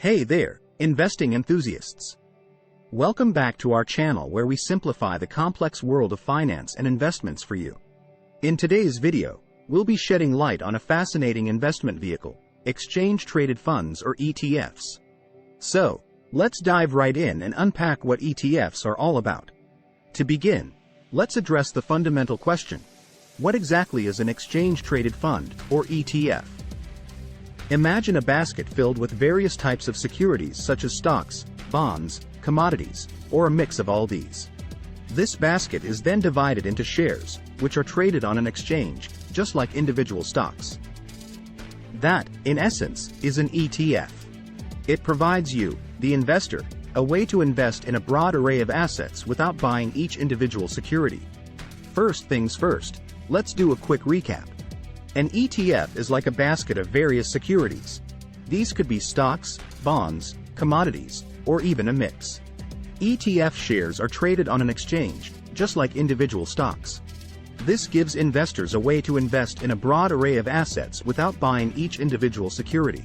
Hey there, investing enthusiasts. Welcome back to our channel where we simplify the complex world of finance and investments for you. In today's video, we'll be shedding light on a fascinating investment vehicle, exchange-traded funds or ETFs. So, let's dive right in and unpack what ETFs are all about. To begin, let's address the fundamental question: what exactly is an exchange-traded fund, or ETF? Imagine a basket filled with various types of securities such as stocks, bonds, commodities, or a mix of all these. This basket is then divided into shares, which are traded on an exchange, just like individual stocks. That, in essence, is an ETF. It provides you, the investor, a way to invest in a broad array of assets without buying each individual security. First things first, let's do a quick recap. An ETF is like a basket of various securities. These could be stocks, bonds, commodities, or even a mix. ETF shares are traded on an exchange, just like individual stocks. This gives investors a way to invest in a broad array of assets without buying each individual security.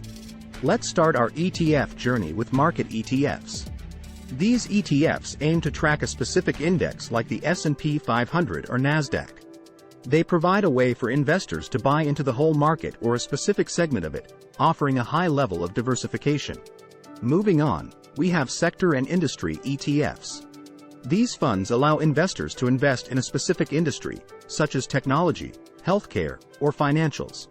Let's start our ETF journey with market ETFs. These ETFs aim to track a specific index like the S&P 500 or NASDAQ. They provide a way for investors to buy into the whole market or a specific segment of it, offering a high level of diversification. Moving on, we have sector and industry ETFs. These funds allow investors to invest in a specific industry, such as technology, healthcare, or financials.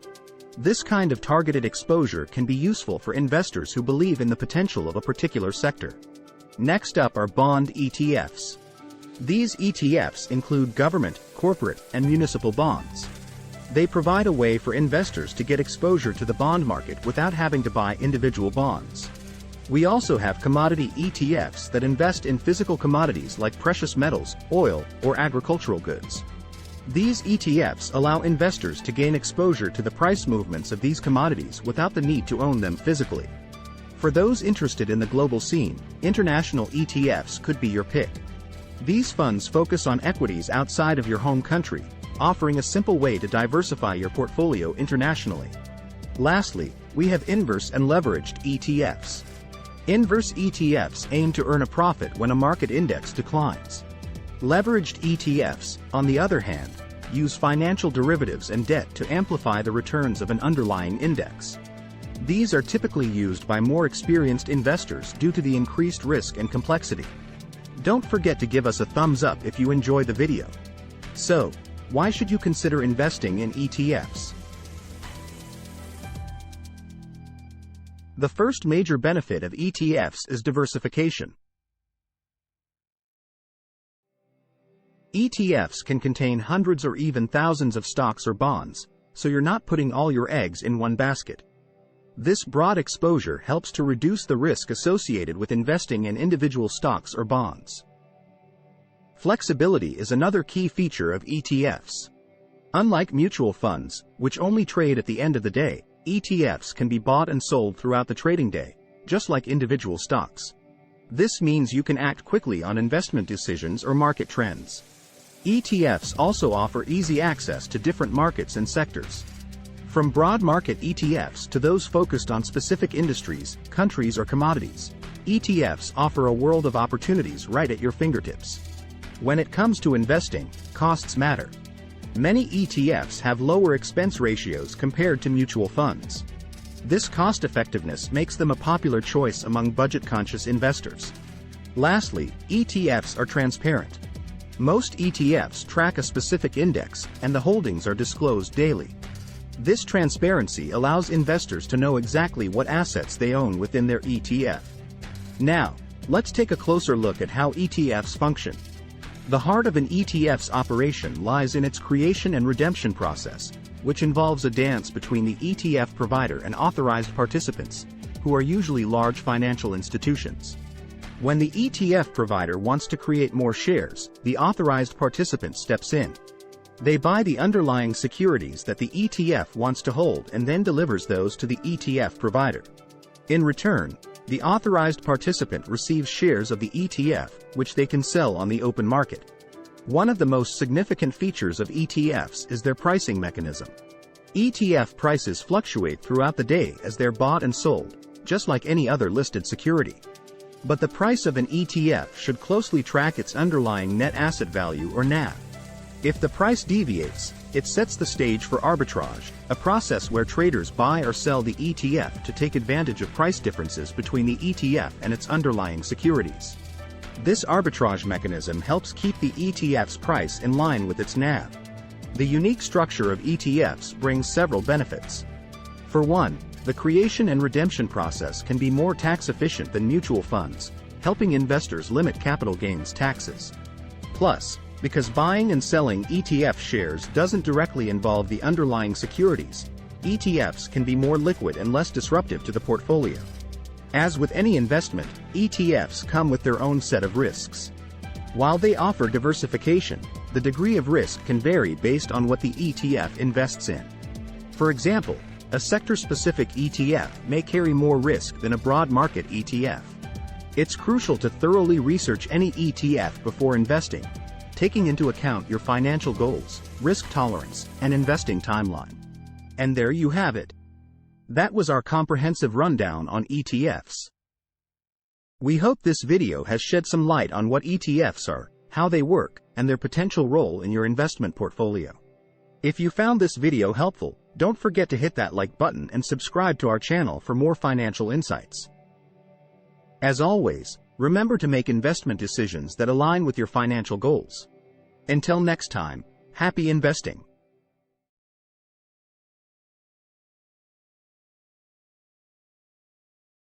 This kind of targeted exposure can be useful for investors who believe in the potential of a particular sector. Next up are bond ETFs. These ETFs include government, corporate, and municipal bonds. They provide a way for investors to get exposure to the bond market without having to buy individual bonds. We also have commodity ETFs that invest in physical commodities like precious metals, oil, or agricultural goods. These ETFs allow investors to gain exposure to the price movements of these commodities without the need to own them physically. For those interested in the global scene, international ETFs could be your pick. These funds focus on equities outside of your home country, offering a simple way to diversify your portfolio internationally. Lastly, we have inverse and leveraged ETFs. Inverse ETFs aim to earn a profit when a market index declines. Leveraged ETFs, on the other hand, use financial derivatives and debt to amplify the returns of an underlying index. These are typically used by more experienced investors due to the increased risk and complexity. Don't forget to give us a thumbs up if you enjoy the video. So, why should you consider investing in ETFs? The first major benefit of ETFs is diversification. ETFs can contain hundreds or even thousands of stocks or bonds, so you're not putting all your eggs in one basket. This broad exposure helps to reduce the risk associated with investing in individual stocks or bonds. Flexibility is another key feature of ETFs. Unlike mutual funds, which only trade at the end of the day, ETFs can be bought and sold throughout the trading day, just like individual stocks. This means you can act quickly on investment decisions or market trends. ETFs also offer easy access to different markets and sectors. From broad market ETFs to those focused on specific industries, countries, or commodities, ETFs offer a world of opportunities right at your fingertips. When it comes to investing, costs matter. Many ETFs have lower expense ratios compared to mutual funds. This cost-effectiveness makes them a popular choice among budget-conscious investors. Lastly, ETFs are transparent. Most ETFs track a specific index, and the holdings are disclosed daily. This transparency allows investors to know exactly what assets they own within their ETF. Now, let's take a closer look at how ETFs function. The heart of an ETF's operation lies in its creation and redemption process, which involves a dance between the ETF provider and authorized participants, who are usually large financial institutions. When the ETF provider wants to create more shares, the authorized participant steps in. They buy the underlying securities that the ETF wants to hold and then delivers those to the ETF provider. In return, the authorized participant receives shares of the ETF, which they can sell on the open market. One of the most significant features of ETFs is their pricing mechanism. ETF prices fluctuate throughout the day as they're bought and sold, just like any other listed security. But the price of an ETF should closely track its underlying net asset value or NAV. If the price deviates, it sets the stage for arbitrage, a process where traders buy or sell the ETF to take advantage of price differences between the ETF and its underlying securities. This arbitrage mechanism helps keep the ETF's price in line with its NAV. The unique structure of ETFs brings several benefits. For one, the creation and redemption process can be more tax efficient than mutual funds, helping investors limit capital gains taxes. Plus, because buying and selling ETF shares doesn't directly involve the underlying securities, ETFs can be more liquid and less disruptive to the portfolio. As with any investment, ETFs come with their own set of risks. While they offer diversification, the degree of risk can vary based on what the ETF invests in. For example, a sector-specific ETF may carry more risk than a broad market ETF. It's crucial to thoroughly research any ETF before investing, taking into account your financial goals, risk tolerance, and investing timeline. And there you have it. That was our comprehensive rundown on ETFs. We hope this video has shed some light on what ETFs are, how they work, and their potential role in your investment portfolio. If you found this video helpful, don't forget to hit that like button and subscribe to our channel for more financial insights. As always, remember to make investment decisions that align with your financial goals. Until next time, happy investing.